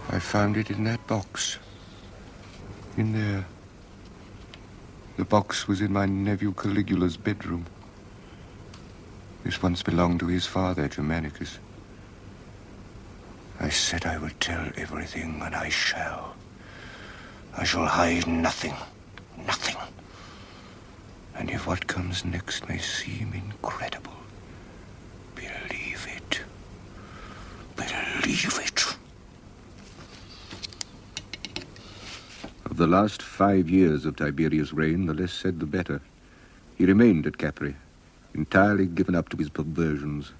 I found it in that box. In there. The box was in my nephew Caligula's bedroom. This once belonged to his father, Germanicus. I said I would tell everything, and I shall. I shall hide nothing. Nothing. And if what comes next may seem incredible, believe it. Believe it. Of the last 5 years of Tiberius' reign, the less said the better. He remained at Capri, entirely given up to his perversions,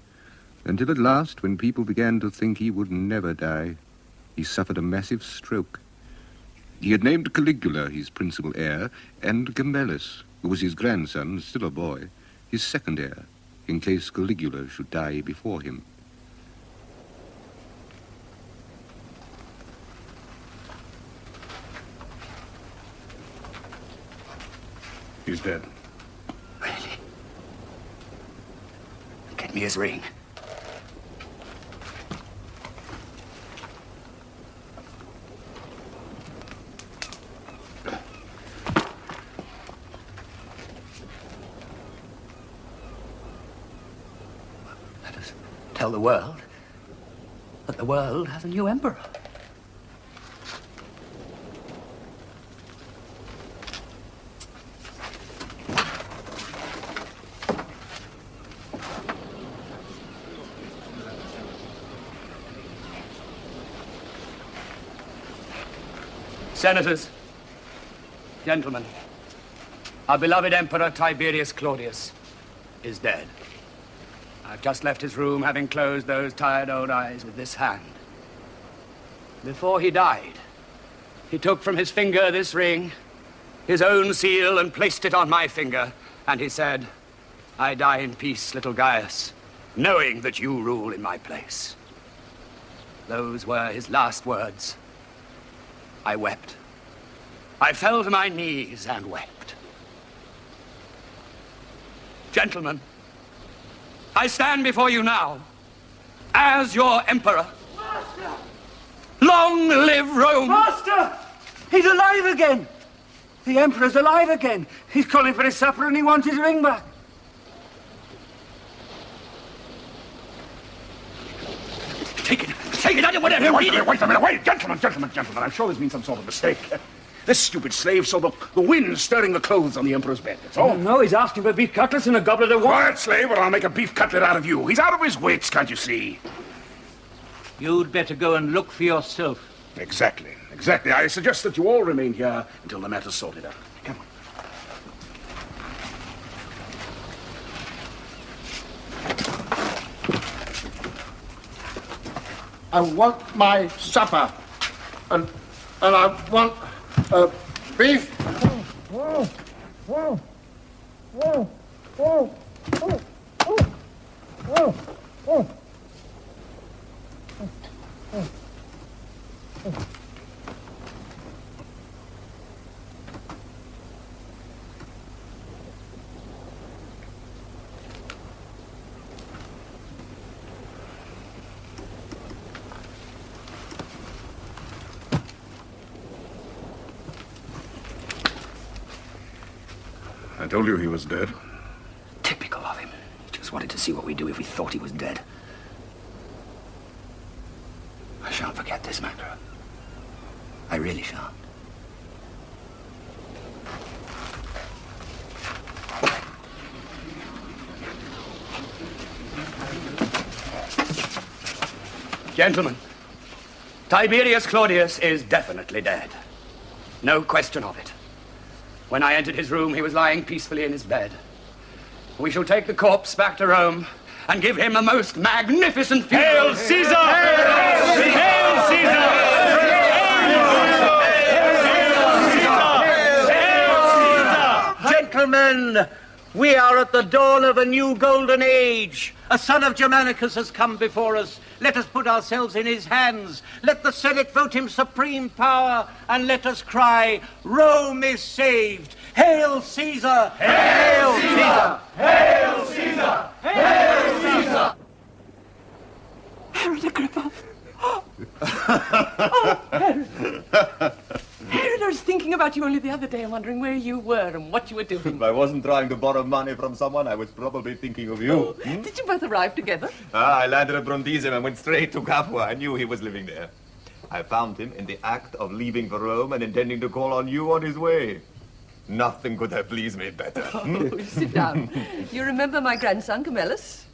until at last, when people began to think he would never die, he suffered a massive stroke. He had named Caligula his principal heir, and Gemellus, who was his grandson, still a boy, his second heir, in case Caligula should die before him. He's dead. Really? Get me his ring. Let us tell the world that the world has a new emperor. Senators, gentlemen, our beloved Emperor Tiberius Claudius is dead. I've just left his room, having closed those tired old eyes with this hand. Before he died, he took from his finger this ring, his own seal, and placed it on my finger, and he said, "I die in peace, little Gaius, knowing that you rule in my place." Those were his last words. I wept. I fell to my knees and wept. Gentlemen, I stand before you now as your emperor. Master! Long live Rome! Master! He's alive again! The emperor's alive again. He's calling for his supper and he wants his ring back. Take it! Take it! I don't want to Wait a minute, wait! Gentlemen, I'm sure there's been some sort of mistake. This stupid slave saw the wind stirring the clothes on the emperor's bed, that's all. No, he's asking for beef cutlets and a goblet of wine. Quiet, slave, or I'll make a beef cutlet out of you. He's out of his wits, can't you see? You'd better go and look for yourself. Exactly. I suggest that you all remain here until the matter's sorted out. Come on. I want my supper, and I want beef. I told you he was dead. Typical of him. He just wanted to see what we'd do if we thought he was dead. I shan't forget this matter. I really shan't. Gentlemen, Tiberius Claudius is definitely dead. No question of it. When I entered his room, he was lying peacefully in his bed. We shall take the corpse back to Rome and give him a most magnificent funeral. Hail Caesar! Hail Caesar! Hail Caesar! Hail Caesar! Gentlemen, we are at the dawn of a new golden age. A son of Germanicus has come before us. Let us put ourselves in his hands. Let the Senate vote him supreme power, and let us cry, Rome is saved. Hail Caesar! Hail Caesar! Hail Caesar! Hail Caesar! Herod Agrippa. Oh, Herod. Herod, I was thinking about you only the other day and wondering where you were and what you were doing. If I wasn't trying to borrow money from someone, I was probably thinking of you. Did you both arrive together? I landed at Brundisium and went straight to Capua. I knew he was living there. I found him in the act of leaving for Rome and intending to call on you on his way. Nothing could have pleased me better. Oh, sit down. You remember my grandson, Camillus?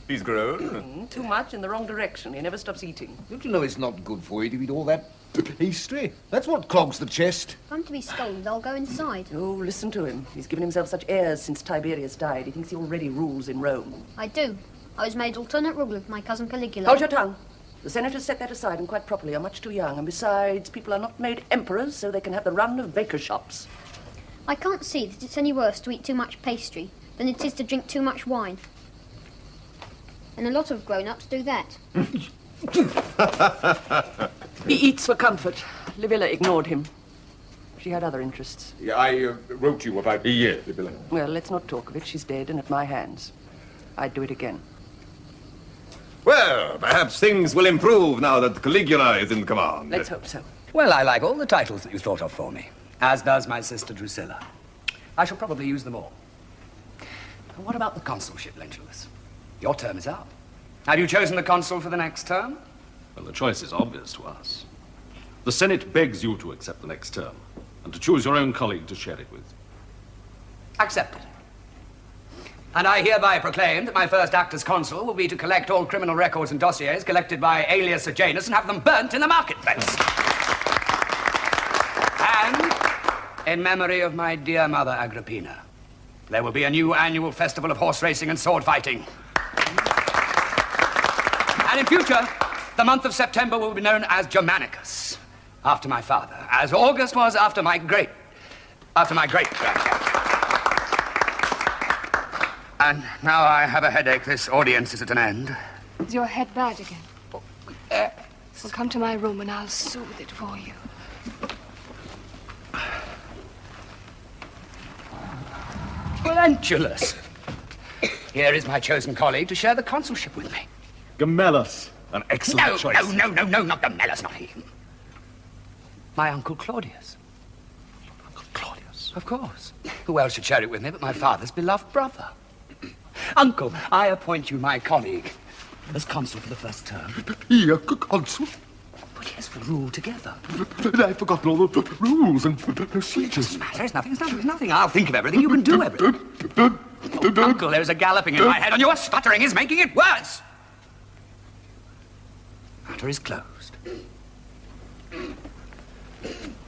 He's grown. Too much in the wrong direction. He never stops eating. Don't you know it's not good for you to eat all that pastry? That's what clogs the chest. If I'm to be scolded, I'll go inside. Oh, listen to him. He's given himself such airs since Tiberius died. He thinks he already rules in Rome. I do. I was made alternate ruler of my cousin Caligula. Hold your tongue. The senators set that aside, and quite properly, are much too young. And besides, people are not made emperors so they can have the run of baker shops. I can't see that it's any worse to eat too much pastry than it is to drink too much wine. And a lot of grown-ups do that. He eats for comfort. Livilla ignored him. She had other interests. Yeah, I wrote you about Livilla. Well, let's not talk of it. She's dead and at my hands. I'd do it again. Well, perhaps things will improve now that Caligula is in command. Let's hope so. Well, I like all the titles that you thought of for me, as does my sister Drusilla. I shall probably use them all. And what about the consulship, Lentulus? Your term is up. Have you chosen the consul for the next term? Well, the choice is obvious to us. The Senate begs you to accept the next term, and to choose your own colleague to share it with. Accepted. And I hereby proclaim that my first act as consul will be to collect all criminal records and dossiers collected by Aelius Sejanus and have them burnt in the marketplace. And, in memory of my dear mother Agrippina, there will be a new annual festival of horse racing and sword fighting. And in future, the month of September will be known as Germanicus, after my father, as August was after my great-grandfather. And now I have a headache. This audience is at an end. Is your head bad again? Well, come to my room and I'll soothe it for you. Lentulus. Here is my chosen colleague to share the consulship with me. Gemellus, an excellent choice. No, not Gemellus, not he. My Uncle Claudius. Uncle Claudius? Of course. Who else should share it with me but my father's beloved brother? Uncle, I appoint you my colleague as consul for the first term. He, consul? But yes, we'll rule together. I've forgotten all the rules and procedures. It's nothing. I'll think of everything. You can do everything. Uncle, there's a galloping in my head, and your stuttering is making it worse. Matter is closed.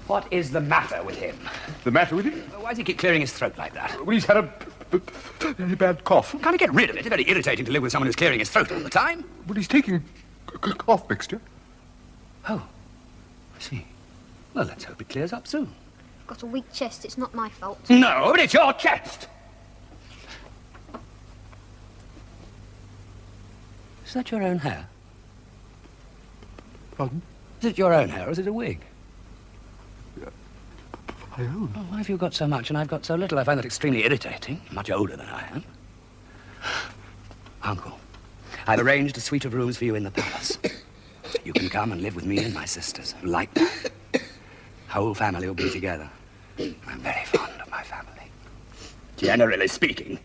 What is the matter with him? The matter with him? Why does he keep clearing his throat like that? Well, he's had a very bad cough. Can't he get rid of it? It's very irritating to live with someone who's clearing his throat all the time. But he's taking cough mixture. Oh, I see. Well, let's hope it clears up soon. I've got a weak chest. It's not my fault. No, but it's your chest. Is that your own hair? Pardon? Is it your own hair or is it a wig? My own. Oh, why have you got so much and I've got so little? I find that extremely irritating. Much older than I am. Uncle, I've arranged a suite of rooms for you in the palace. You can come and live with me and my sisters. Like that. Whole family will be together. I'm very fond of my family. Generally speaking.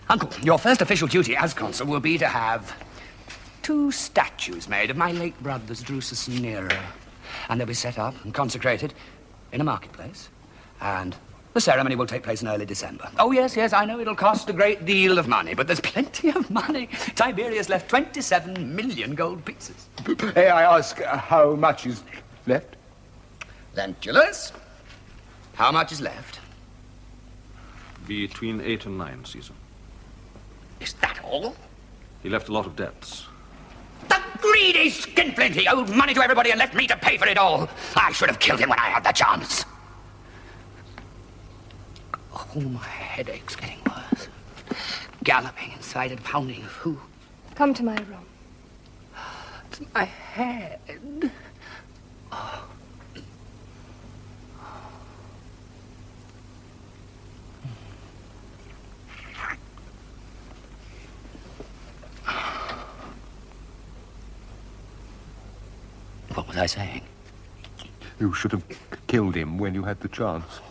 Uncle, your first official duty as consul will be to have 2 statues made of my late brothers, Drusus and Nero. And they'll be set up and consecrated in a marketplace. And the ceremony will take place in early December. Oh, yes, I know it'll cost a great deal of money, but there's plenty of money. Tiberius left 27 million gold pieces. May I ask how much is left? Lentulus, how much is left? Between 8 and 9, Caesar. Is that all? He left a lot of debts. The greedy skinflint! He owed money to everybody and left me to pay for it all. I should have killed him when I had the chance. Oh, my headache's getting worse. Galloping inside and pounding of who? Come to my room. It's my head. Oh. was I saying? You should have killed him when you had the chance.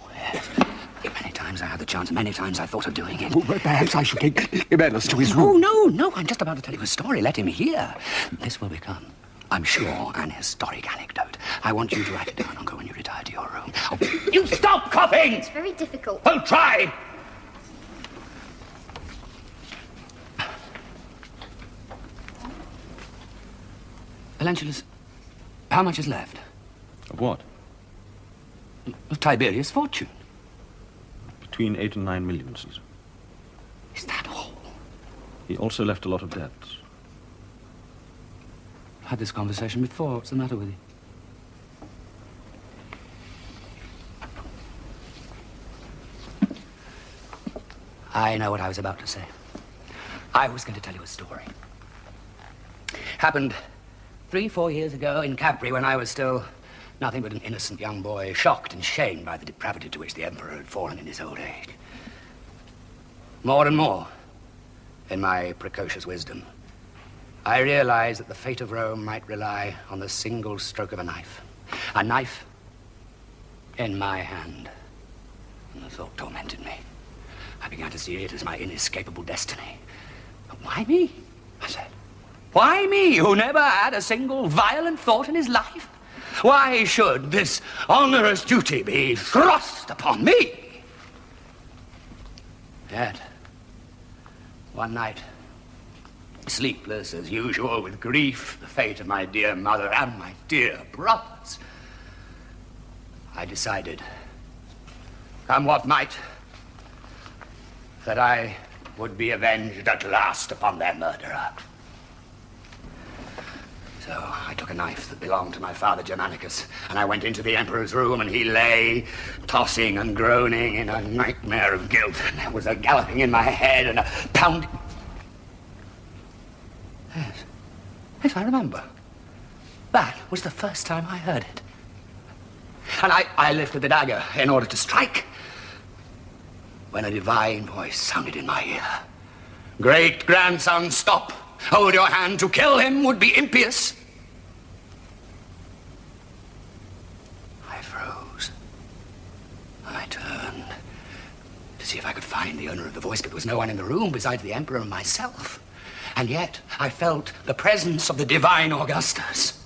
Many times I had the chance, many times I thought of doing it. Well, perhaps I should take Jimenez to his room. Oh, no, I'm just about to tell you a story. Let him hear. This will become, I'm sure, an historic anecdote. I want you to write it down, Uncle, when you retire to your room. Oh, you stop coughing! It's very difficult. Oh, try! Valentulus, how much is left? Of what? Of Tiberius' fortune. Between 8 and 9 million, Caesar. Is that all? He also left a lot of debts. I've had this conversation before. What's the matter with you? I know what I was about to say. I was going to tell you a story. Happened 3-4 years ago in Capri when I was still nothing but an innocent young boy, shocked and shamed by the depravity to which the Emperor had fallen in his old age. More and more, in my precocious wisdom, I realized that the fate of Rome might rely on the single stroke of a knife. A knife in my hand. And the thought tormented me. I began to see it as my inescapable destiny. But why me? I said. Why me, who never had a single violent thought in his life? Why should this onerous duty be thrust upon me? Yet, one night, sleepless as usual with grief, the fate of my dear mother and my dear brothers, I decided, come what might, that I would be avenged at last upon their murderer. So I took a knife that belonged to my father Germanicus, and I went into the Emperor's room, and he lay tossing and groaning in a nightmare of guilt, and there was a galloping in my head and a pounding. Yes, I remember. That was the first time I heard it. And I lifted the dagger in order to strike, when a divine voice sounded in my ear. Great grandson, stop! Hold your hand. To kill him would be impious. I froze. I turned to see if I could find the owner of the voice, but there was no one in the room besides the Emperor and myself. And yet I felt the presence of the divine Augustus.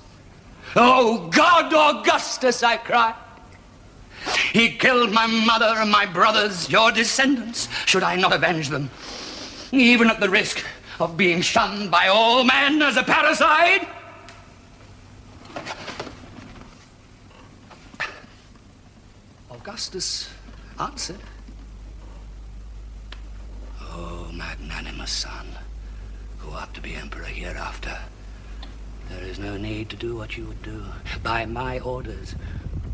Oh, God, Augustus, I cried. He killed my mother and my brothers, your descendants. Should I not avenge them, even at the risk of being shunned by all men as a parricide? Augustus answered, "Oh, magnanimous son, who art to be emperor hereafter, there is no need to do what you would do. By my orders,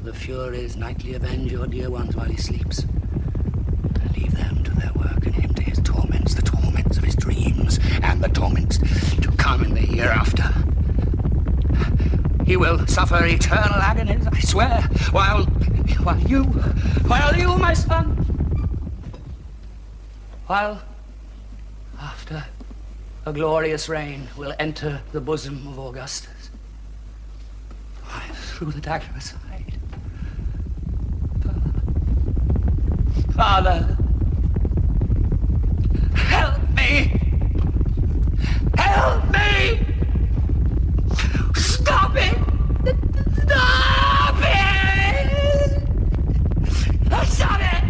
the Furies nightly avenge your dear ones while he sleeps. Leave them to their work and him to his torments, the torments of his dreams, and the torments to come in the hereafter. He will suffer eternal agonies, I swear, while you, my son, while after a glorious reign will enter the bosom of Augustus." I threw the dagger aside. Father, help me! Help me! Stop it! Stop it! Stop it!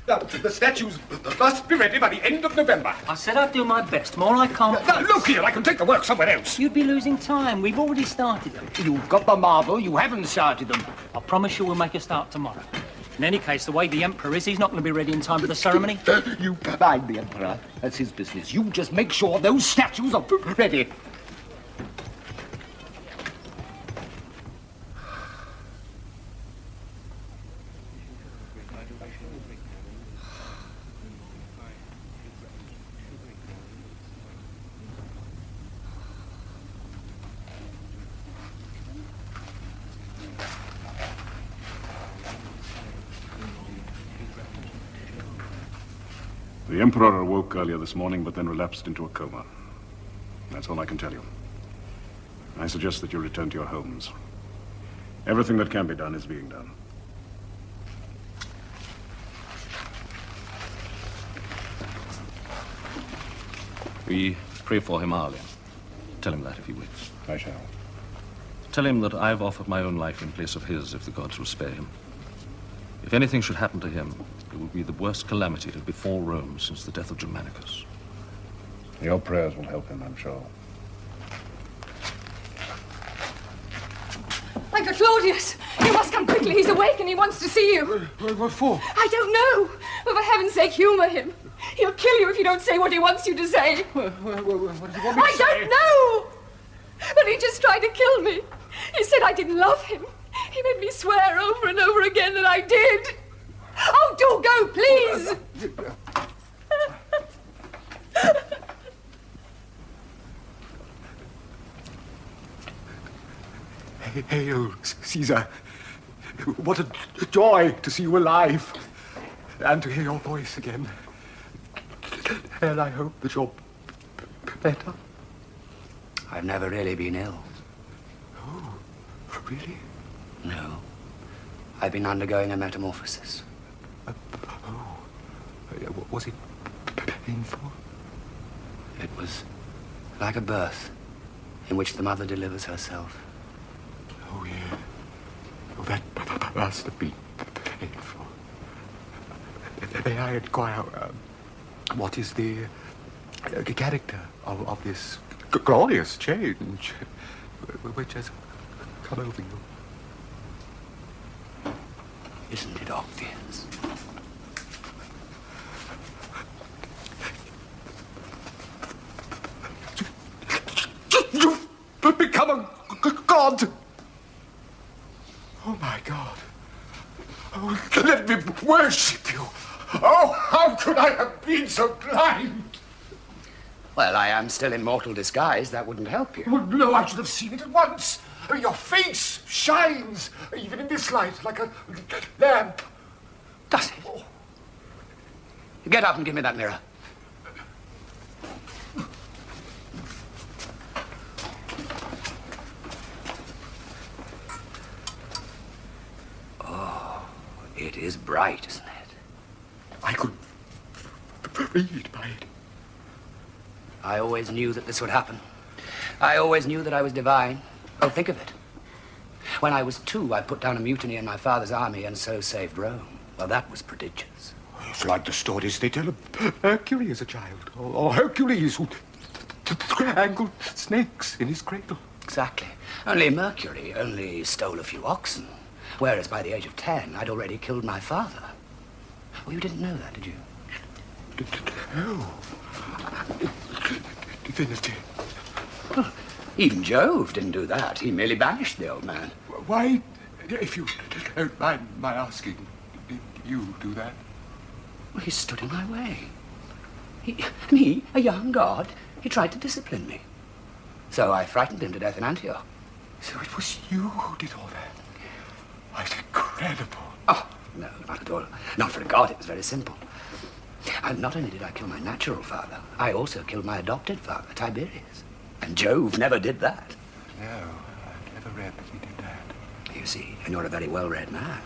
Stop it! The statues must be ready by the end of November. I said I'd do my best. More I can't. Now, look here, I can take the work somewhere else. You'd be losing time. We've already started them. You've got the marble, you haven't started them. I promise you we'll make a start tomorrow. In any case, the way the Emperor is, he's not going to be ready in time for the ceremony. You mind the Emperor. That's his business. You just make sure those statues are ready. The Emperor awoke earlier this morning, but then relapsed into a coma. That's all I can tell you. I suggest that you return to your homes. Everything that can be done is being done. We pray for him hourly. Tell him that if he wishes. I shall. Tell him that I've offered my own life in place of his if the gods will spare him. If anything should happen to him, it will be the worst calamity to befall Rome since the death of Germanicus. Your prayers will help him, I'm sure. Uncle Claudius, you must come quickly. He's awake and he wants to see you. What for? I don't know. But for heaven's sake, humor him. He'll kill you if you don't say what he wants you to say. What does he want me to I don't know. But he just tried to kill me. He said I didn't love him. He made me swear over and over again that I did. Oh, do go, please. Hail, Caesar. What a joy to see you alive and to hear your voice again. And I hope that you're better. I've never really been ill. Oh, really? No. I've been undergoing a metamorphosis. Was it painful? It was like a birth in which the mother delivers herself. Oh, yeah. Oh, that must have been painful. May I inquire, what is the character of this glorious change which has come over you? Isn't it obvious? You've become a god! Oh, my God. Oh, let me worship you. Oh, how could I have been so blind? Well, I am still in mortal disguise. That wouldn't help you. Oh, no, I should have seen it at once. Your face shines, even in this light, like a lamp. Does it? Oh. Get up and give me that mirror. Oh, it is bright, isn't it? I could read by it. I always knew that this would happen. I always knew that I was divine. Oh, think of it. When I was 2, I put down a mutiny in my father's army and so saved Rome. Well, that was prodigious. It's like the stories they tell of Hercules as a child, or Hercules who strangled snakes in his cradle. Exactly. Only Mercury only stole a few oxen, whereas by the age of 10, I'd already killed my father. Oh, you didn't know that, did you? No. Divinity. Well, even Jove didn't do that. He merely banished the old man. Why, if you don't mind my asking, did you do that? Well, he stood in my way. Me, a young god, he tried to discipline me. So I frightened him to death in Antioch. So it was you who did all that? That's incredible. Oh, no, not at all. Not for a god, it was very simple. And not only did I kill my natural father, I also killed my adopted father, Tiberius. And Jove never did that. No, I've never read that he did that. You see, and you're a very well-read man.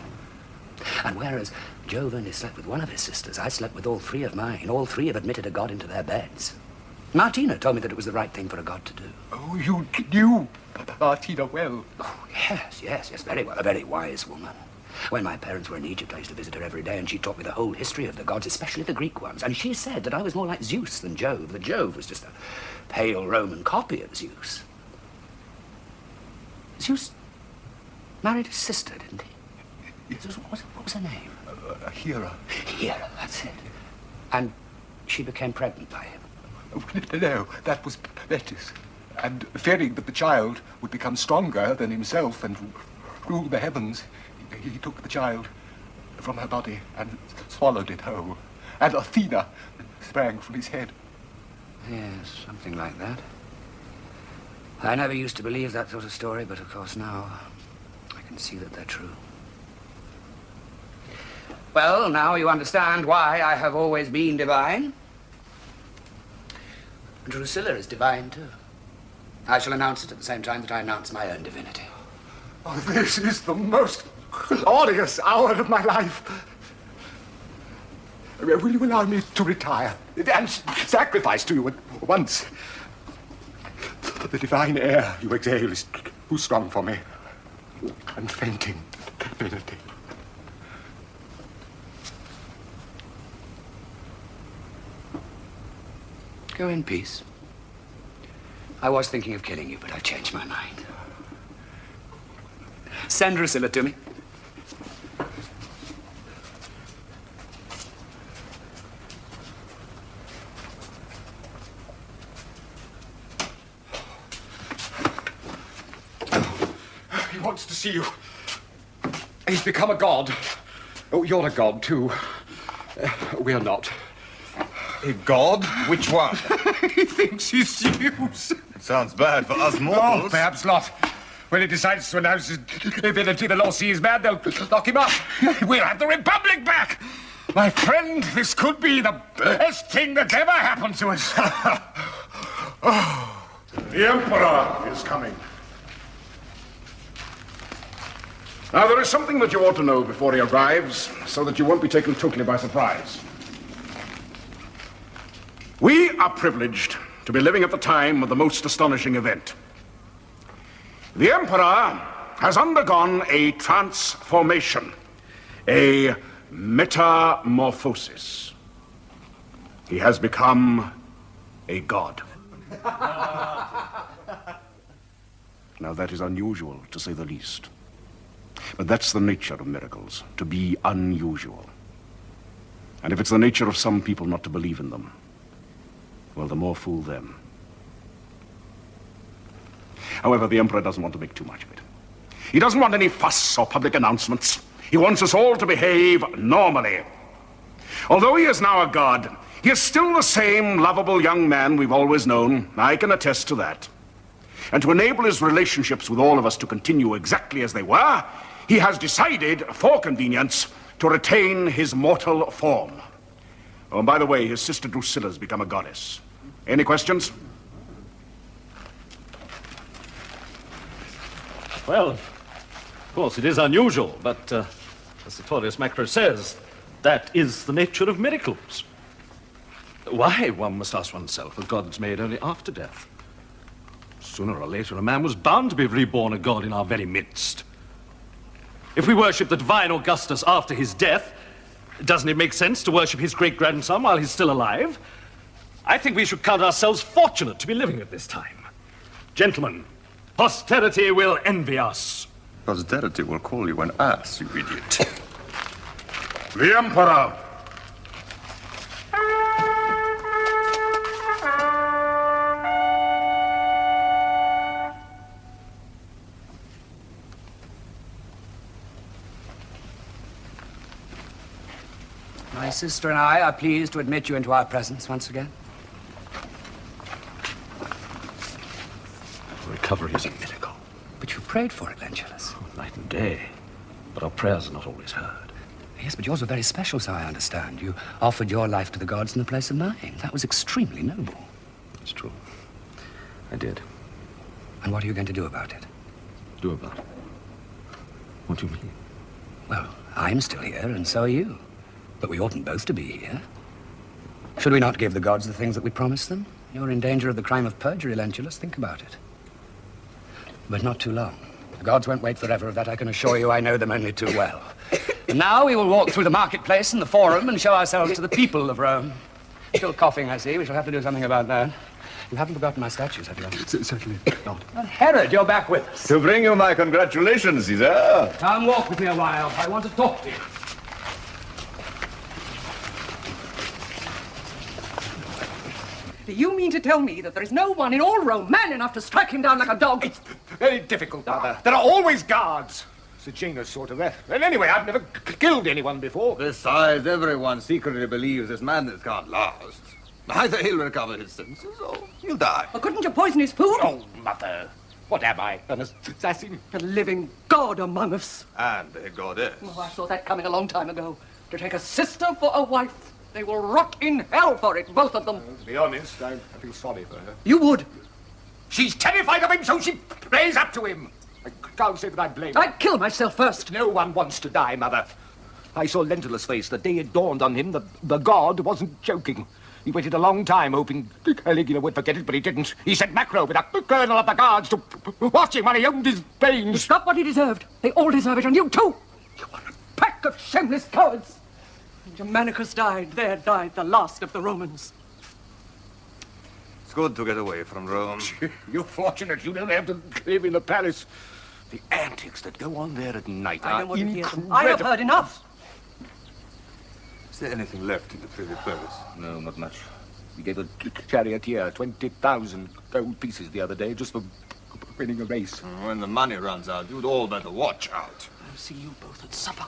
And whereas Jove only slept with one of his sisters, I slept with all 3 of mine. All 3 have admitted a god into their beds. Martina told me that it was the right thing for a god to do. Oh, you knew Martina well. Oh, yes, very well. A very wise woman. When my parents were in Egypt, I used to visit her every day, and she taught me the whole history of the gods, especially the Greek ones. And she said that I was more like Zeus than Jove, that Jove was just a pale Roman copy of Zeus. Zeus married his sister, didn't he? What was her name? Hera. Hera, that's it. And she became pregnant by him. No, that was Thetis. And fearing that the child would become stronger than himself and rule the heavens, he took the child from her body and swallowed it whole. And Athena sprang from his head. Yes, something like that. I never used to believe that sort of story, but of course now I can see that they're true. Well, now you understand why I have always been divine. Drusilla is divine, too. I shall announce it at the same time that I announce my own divinity. Oh, this is the most glorious hour of my life. Will you allow me to retire and sacrifice to you at once? The divine air you exhale is too strong for me. I'm fainting, divinity. Go in peace. I was thinking of killing you, but I've changed my mind. Send Drusilla to me. He wants to see you. He's become a god. Oh, you're a god, too. We're not. A god? Which one? He thinks he's Zeus. It sounds bad for us mortals. Oh, perhaps not. When he decides to announce his divinity, the law sees bad, they'll lock him up. We'll have the Republic back. My friend, this could be the best thing that ever happened to us. Oh. The Emperor is coming. Now, there is something that you ought to know before he arrives, so that you won't be taken totally by surprise. We are privileged to be living at the time of the most astonishing event. The Emperor has undergone a transformation, a metamorphosis. He has become a god. Now, that is unusual, to say the least. But that's the nature of miracles, to be unusual. And if it's the nature of some people not to believe in them, well, the more fool them. However, the Emperor doesn't want to make too much of it. He doesn't want any fuss or public announcements. He wants us all to behave normally. Although he is now a god, he is still the same lovable young man we've always known. I can attest to that. And to enable his relationships with all of us to continue exactly as they were, he has decided, for convenience, to retain his mortal form. Oh, and by the way, his sister Drusilla's become a goddess. Any questions? Well, of course, it is unusual, but as the Claudius Macro says, that is the nature of miracles. Why, one must ask oneself, are gods made only after death? Sooner or later, a man was bound to be reborn a god in our very midst. If we worship the divine Augustus after his death, doesn't it make sense to worship his great-grandson while he's still alive? I think we should count ourselves fortunate to be living at this time. Gentlemen, posterity will envy us. Posterity will call you an ass, you idiot. The Emperor! My sister and I are pleased to admit you into our presence once again. Recovery is a miracle. But you prayed for it, Lentulus. Night and day. But our prayers are not always heard. Yes, but yours were very special, so I understand. You offered your life to the gods in the place of mine. That was extremely noble. It's true. I did. And what are you going to do about it? Do about it? What do you mean? Well, I'm still here, and so are you. But we oughtn't both to be here. Should we not give the gods the things that we promised them? You're in danger of the crime of perjury, Lentulus. Think about it. But not too long. The gods won't wait forever, of that I can assure you. I know them only too well. And now we will walk through the marketplace and the forum and show ourselves to the people of Rome. Still coughing, I see. We shall have to do something about that. You haven't forgotten my statues, have you? Certainly not. Well, Herod, you're back with us. To bring you my congratulations, Caesar. Come walk with me a while. I want to talk to you. Do you mean to tell me that there is no one in all Rome man enough to strike him down like a dog? It's very difficult, Mother. There are always guards. Sejanus sort of that. And anyway, I've never killed anyone before. Besides, everyone secretly believes this madness can't last. Either he'll recover his senses or he'll die. Or couldn't you poison his food? Oh, Mother. What am I? An assassin? A living god among us. And a goddess. Oh, I saw that coming a long time ago. To take a sister for a wife. They will rot in hell for it, both of them. To be honest, I feel sorry for her. You would. She's terrified of him, so she plays up to him. I can't say that I blame her. I'd kill myself first. No one wants to die, Mother. I saw Lentulus' face the day it dawned on him that the god wasn't joking. He waited a long time, hoping Caligula would forget it, but he didn't. He sent Macro with a colonel of the guards to watch him while he owned his veins. It's not what he deserved. They all deserve it, and you too. You are a pack of shameless cowards. When Germanicus died, there died the last of the Romans. It's good to get away from Rome. You're fortunate you don't have to live in the palace. The antics that go on there at night I are don't want to hear them. incredible. I have heard enough. Is there anything left in the privy purse? No, not much. We gave a charioteer 20,000 gold pieces the other day just for winning a race. When the money runs out, you'd all better watch out. I'll see you both at supper.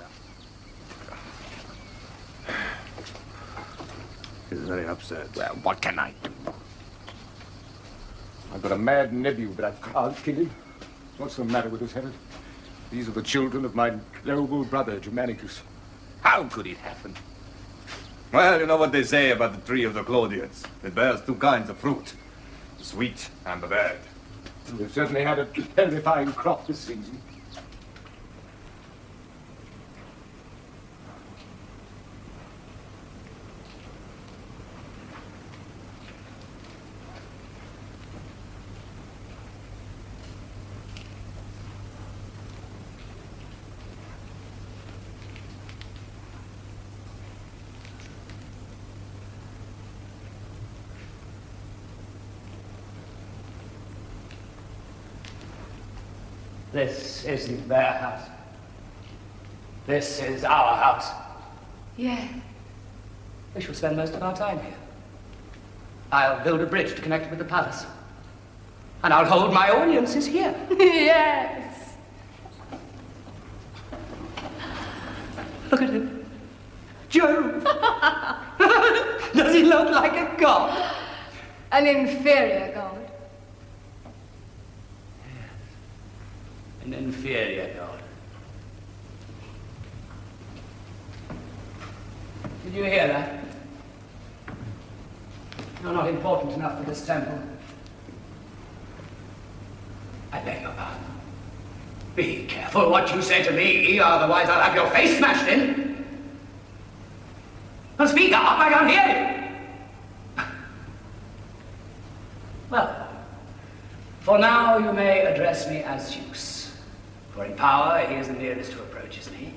He's very upset. Well, what can I do? I've got a mad nephew, but I can't kill him. What's the matter with us, Herod? These are the children of my noble brother, Germanicus. How could it happen? Well, you know what they say about the tree of the Claudius. It bears two kinds of fruit, the sweet and the bad. We've certainly had a terrifying crop this season. This isn't their house. This is our house. Yeah. We shall spend most of our time here. I'll build a bridge to connect it with the palace. And I'll hold my audiences here. Yes. Look at him. Jove! Does he look like a god? An inferior god. An inferior god. Did you hear that? You're not important enough for this temple. I beg your pardon. Be careful what you say to me, otherwise I'll have your face smashed in. Well, speak up, I can't hear you. Well, for now you may address me as Zeus. For in power, he is the nearest who approaches me.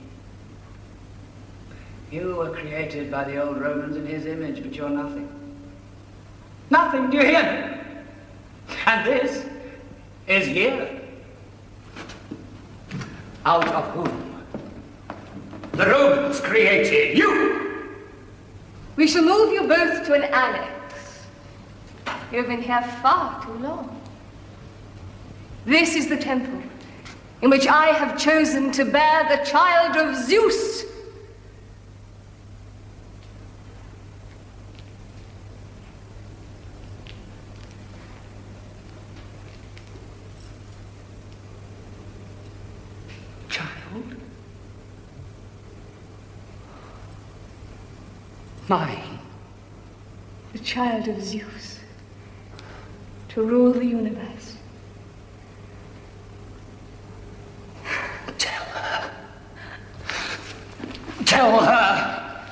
You were created by the old Romans in his image, but you're nothing. Nothing, do you hear me? And this is here. Out of whom the Romans created you. We shall move you both to an annex. You've been here far too long. This is the temple in which I have chosen to bear the child of Zeus. Child? Mine. The child of Zeus. To rule the universe. Tell her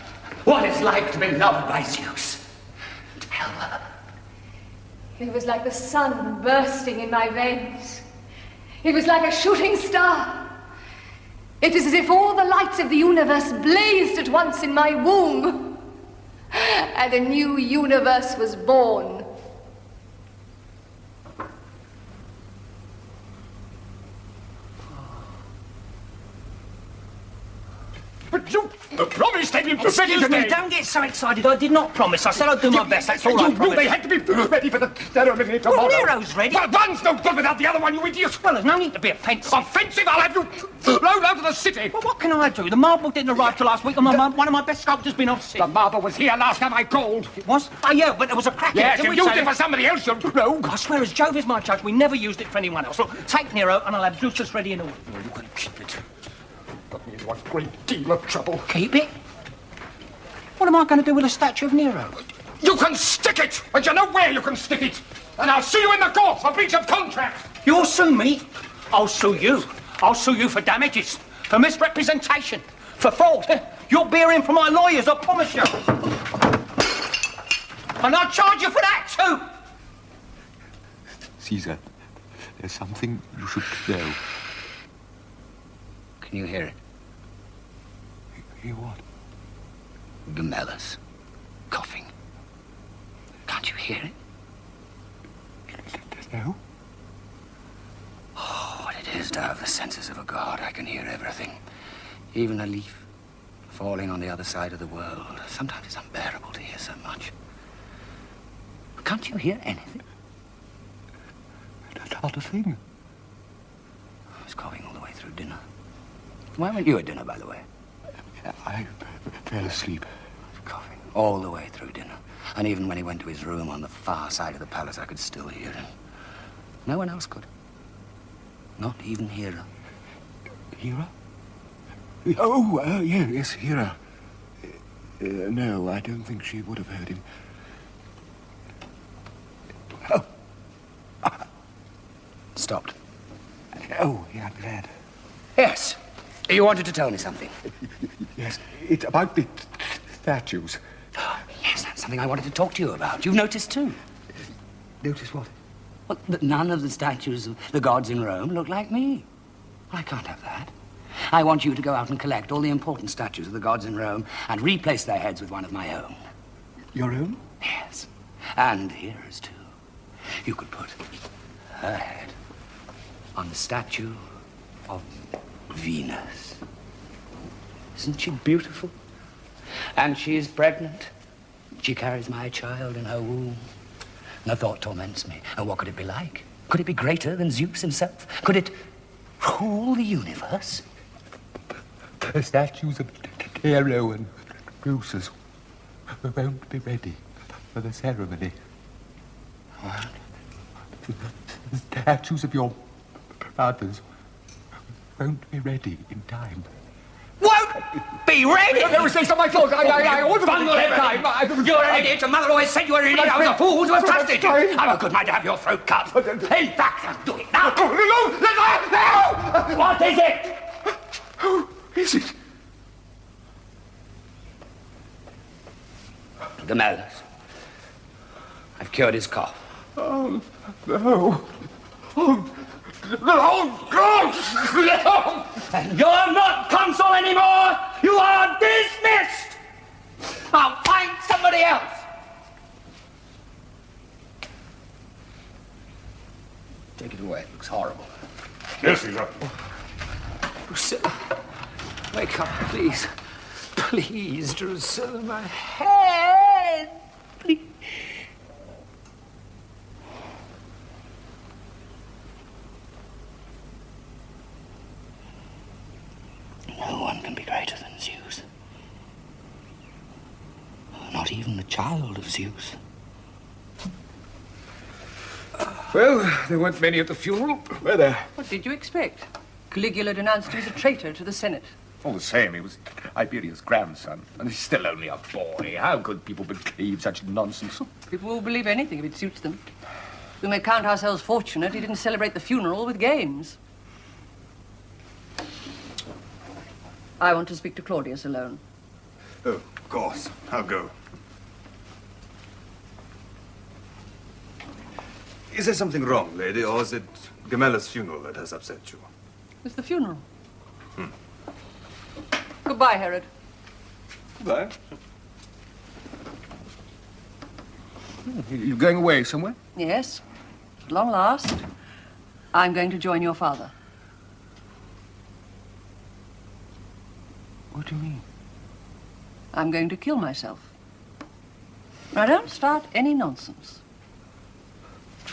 what it's like to be loved by Zeus. Tell her. It was like the sun bursting in my veins. It was like a shooting star. It was as if all the lights of the universe blazed at once in my womb. And a new universe was born. But you promised that you'd be ready Excuse me, today. don't get so excited. I did not promise. I said I'd do my best. That's all I You knew promised. they had to be ready for the ceremony tomorrow. Well, Nero's ready. But one's no good without the other one, you idiot. Well, there's no need to be offensive. Offensive? I'll have you thrown out of the city. Well, what can I do? The marble didn't arrive till last week, and one of my best sculptors been off sick. The marble was here last time I called. It was? Oh, yeah, but there was a crack in it. Yes, Didn't you we used say it for somebody else, you rogue. I swear, as Jove is my judge, we never used it for anyone else. Look, take Nero, and I'll have Drusus ready in order. Well, you can keep it. Got me into a great deal of trouble. Keep it? What am I going to do with a statue of Nero? You can stick it, and you know where you can stick it. And I'll sue you in the court for breach of contract. You'll sue me? I'll sue you. I'll sue you for damages, for misrepresentation, for fraud. You'll bear in for my lawyers, I promise you. And I'll charge you for that, too. Caesar, there's something you should know. Can you hear it? Hear what? Gemellus. Coughing. Can't you hear it? No. Oh, what it is to have the senses of a god. I can hear everything. Even a leaf falling on the other side of the world. Sometimes it's unbearable to hear so much. Can't you hear anything? Not a thing. I was coughing all the way through dinner. Why weren't you at dinner, by the way? I fell asleep. Coughing all the way through dinner. And even when he went to his room on the far side of the palace, I could still hear him. No one else could. Not even Hera. Hera? Oh, yes, Hera. No, I don't think she would have heard him. Oh. Stopped. Oh, yeah, I'm glad. Yes. You wanted to tell me something. Yes, it's about the statues. Oh, yes, that's something I wanted to talk to you about. You've noticed, too. Notice what? Well, that none of the statues of the gods in Rome look like me. I can't have that. I want you to go out and collect all the important statues of the gods in Rome and replace their heads with one of my own. Your own? Yes. And Hera's, too. You could put her head on the statue of Venus. Isn't she beautiful? And she is pregnant. She carries my child in her womb. And the thought torments me. And what could it be like? Could it be greater than Zeus himself? Could it rule the universe? The statues of Nero and Drusus won't be ready for the ceremony. What? The statues of your brothers won't be ready in time. Won't be ready? No, it's not my fault. I ordered them Bungle in everything. time. You're an idiot. Your mother always said you were an idiot. I was a fool to have trusted you. I'm a good man to have your throat cut. Pay back and do it now. No! What is it? Who is it? Gemellus. I've cured his cough. Oh, no. Oh, no, God! No! And you're not consul anymore. You are dismissed. I'll find somebody else. Take it away. It looks horrible. Yes, Caesar. Drusilla, wake up, please. Please, Drusilla, my head. Please. No one can be greater than Zeus. Not even the child of Zeus. Well, there weren't many at the funeral, were there? What did you expect? Caligula denounced him as a traitor to the Senate. All the same, he was Tiberius' grandson, and he's still only a boy. How could people believe such nonsense? People will believe anything if it suits them. We may count ourselves fortunate he didn't celebrate the funeral with games. I want to speak to Claudius alone. Oh, of course. I'll go. Is there something wrong, lady, or is it Gemellus' funeral that has upset you? It's the funeral. Goodbye, Herod. Goodbye. You going away somewhere? Yes. At long last, I'm going to join your father. What do you mean? I'm going to kill myself. Now, don't start any nonsense.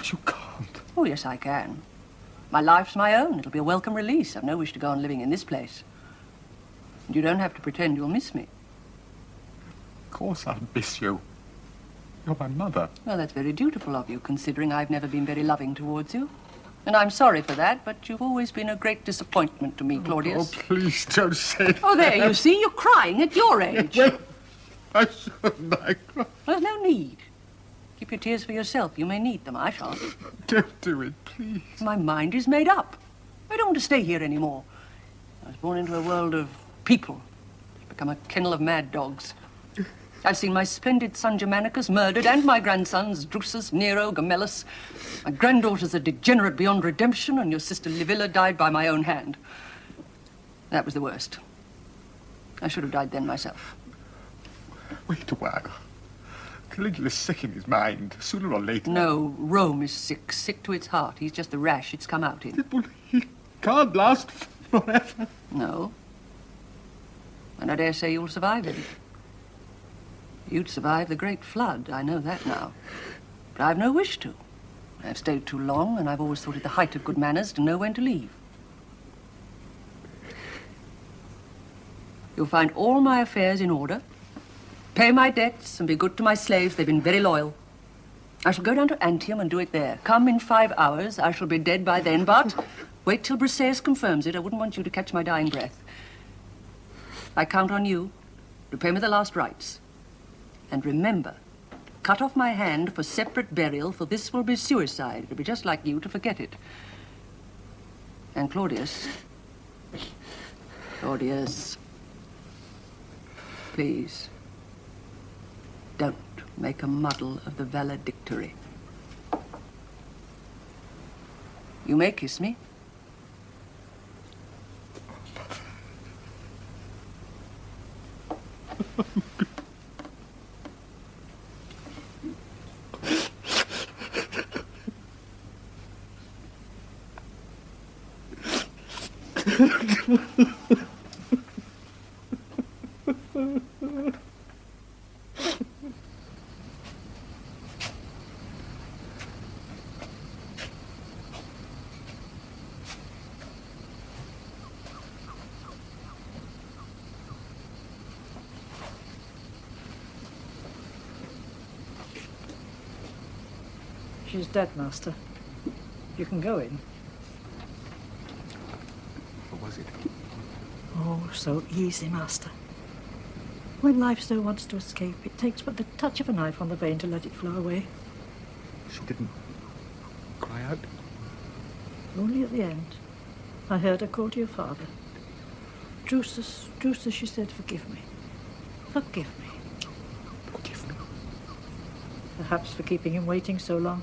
You can't. Oh, yes, I can. My life's my own. It'll be a welcome release. I've no wish to go on living in this place. And you don't have to pretend you'll miss me. Of course I'll miss you. You're my mother. Well, that's very dutiful of you, considering I've never been very loving towards you. And I'm sorry for that, but you've always been a great disappointment to me, Claudius. Oh, please don't say that. Oh, there, you see, you're crying at your age. Well, Why shouldn't I cry? There's no need. Keep your tears for yourself. You may need them. I shan't. Don't do it, please. My mind is made up. I don't want to stay here anymore. I was born into a world of people. I've become a kennel of mad dogs. I've seen my splendid son Germanicus murdered, and my grandsons, Drusus, Nero, Gemellus. My granddaughter's a degenerate beyond redemption, and your sister Livilla died by my own hand. That was the worst. I should have died then myself. Wait a while. Caligula's sick in his mind. Sooner or later... No, Rome is sick. Sick to its heart. He's just the rash it's come out in. Well, he can't last forever. No. And I dare say you'll survive it. You'd survive the Great Flood. I know that now. But I've no wish to. I've stayed too long, and I've always thought it the height of good manners to know when to leave. You'll find all my affairs in order, pay my debts, and be good to my slaves. They've been very loyal. I shall go down to Antium and do it there. Come in 5 hours. I shall be dead by then, but wait till Briseis confirms it. I wouldn't want you to catch my dying breath. I count on you to pay me the last rites. And remember, cut off my hand for separate burial, for this will be suicide. It'll be just like you to forget it. And Claudius, please, don't make a muddle of the valedictory. You may kiss me. She's dead, Master. You can go in. What was it? Oh, so easy, Master. When life so wants to escape, it takes but the touch of a knife on the vein to let it flow away. She didn't cry out? Only at the end. I heard her call to your father. Drusus, she said, forgive me. Forgive me. Forgive me? Perhaps for keeping him waiting so long.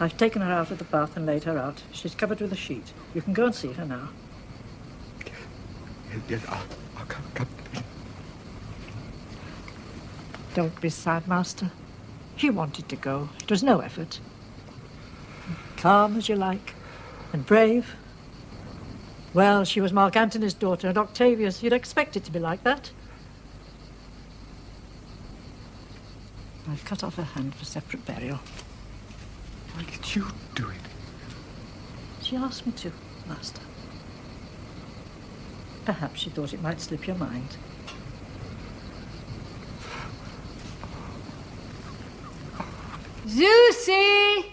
I've taken her out of the bath and laid her out. She's covered with a sheet. You can go and see her now. Yes, I'll come. Don't be sad, Master. She wanted to go. It was no effort. Calm as you like. And brave. Well, she was Mark Antony's daughter and Octavius. You'd expect it to be like that. I've cut off her hand for separate burial. Why did you do it? She asked me to, Master. Perhaps she thought it might slip your mind. Zusi!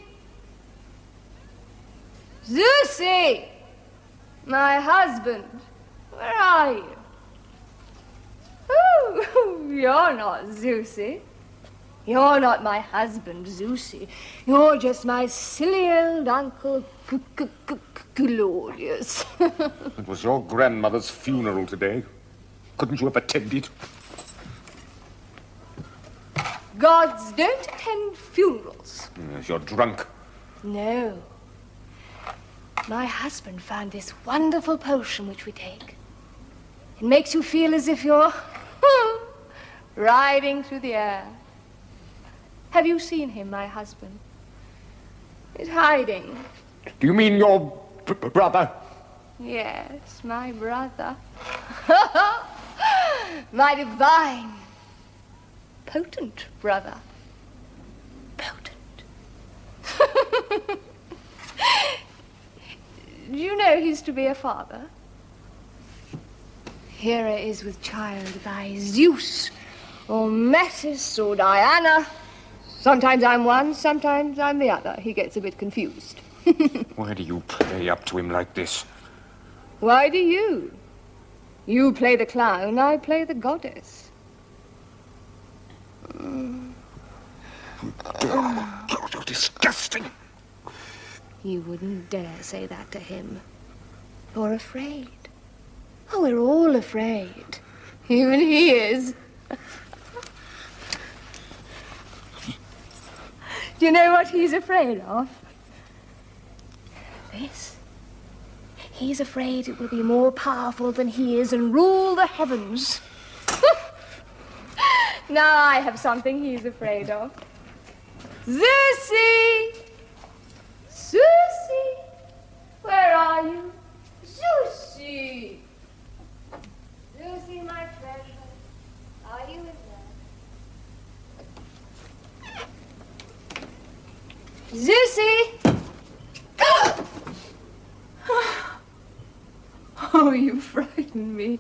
Zusi! My husband, where are you? Oh, you're not Zusi. You're not my husband, Zusi. You're just my silly old uncle, Claudius. It was your grandmother's funeral today. Couldn't you have attended? Gods don't attend funerals. Yes, you're drunk. No. My husband found this wonderful potion which we take. It makes you feel as if you're riding through the air. Have you seen him, my husband? He's hiding. Do you mean your brother? Yes, my brother. My divine, potent brother. Potent. Do you know he's to be a father? Hera is with child by Zeus, or Metis, or Diana. Sometimes I'm one, sometimes I'm the other. He gets a bit confused. Why do you play up to him like this? Why do you? You play the clown, I play the goddess. You're disgusting. You wouldn't dare say that to him. You're afraid. Oh, we're all afraid. Even he is. Do you know what he's afraid of? This. He's afraid it will be more powerful than he is and rule the heavens. Now I have something he's afraid of. Zusi! Zusi! Where are you? Zusi! Zusi, my treasure. Are you in there? Zusi! Oh, you frightened me.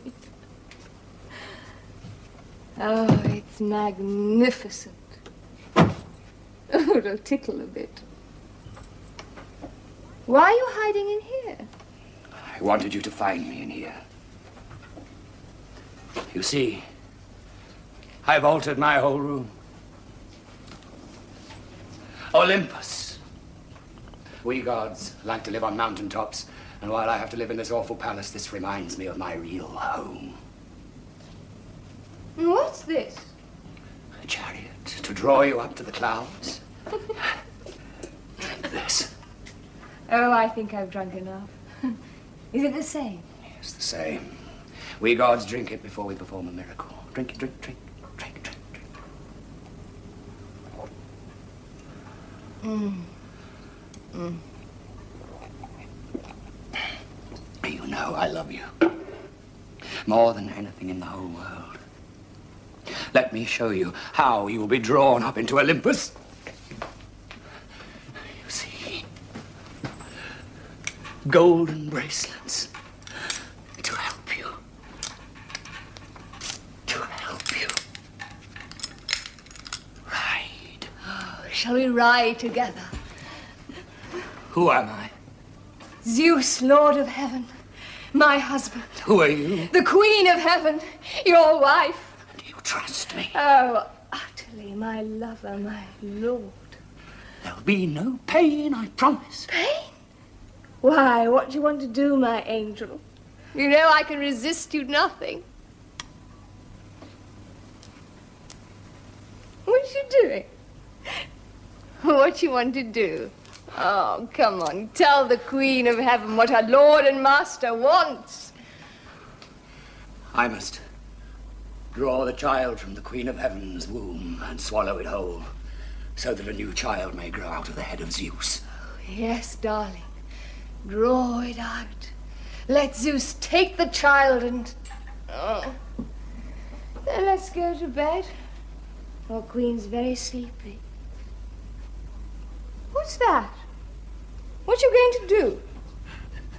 Oh, it's magnificent. Oh, it'll tickle a bit. Why are you hiding in here? I wanted you to find me in here. You see, I've altered my whole room. Olympus. We gods like to live on mountaintops, and while I have to live in this awful palace, this reminds me of my real home. What's this? A chariot to draw you up to the clouds. Drink this. Oh, I think I've drunk enough. Is it the same? It's the same. We gods drink it before we perform a miracle. Drink it, drink, drink, drink, drink, drink. You know I love you. More than anything in the whole world. Let me show you how you will be drawn up into Olympus. You see, golden bracelets to help you. To help you. Ride. Oh, shall we ride together? Who am I? Zeus, Lord of Heaven, my husband. Who are you? The Queen of Heaven, your wife. Do you trust me? Oh, utterly, my lover, my lord. There'll be no pain, I promise. Pain? Why, what do you want to do, my angel? You know I can resist you nothing. What are you doing? What you want to do? Oh, come on, tell the Queen of Heaven what her Lord and Master wants. I must draw the child from the Queen of Heaven's womb and swallow it whole, so that a new child may grow out of the head of Zeus. Yes, darling. Draw it out. Let Zeus take the child and... Oh. Then let's go to bed. Our Queen's very sleepy. What's that? What you going to do?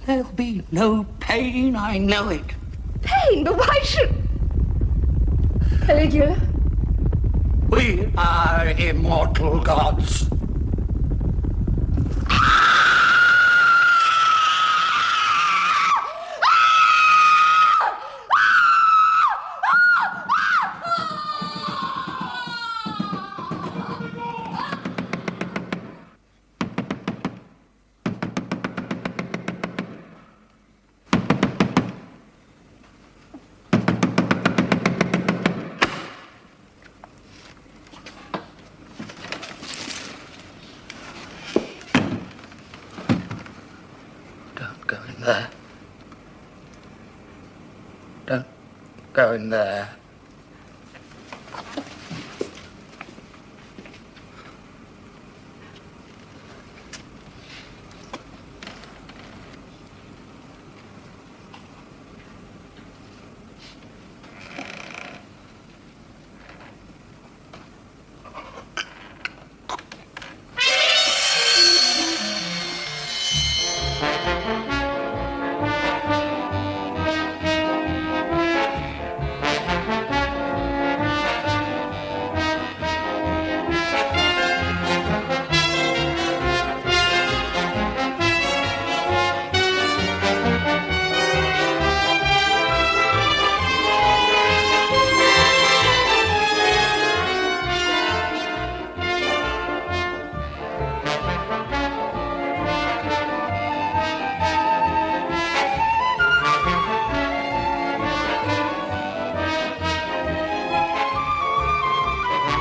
There'll be no pain, I know it. Pain? But why should... Caligula? We are immortal gods. There. Don't go in there.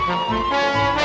Thank you.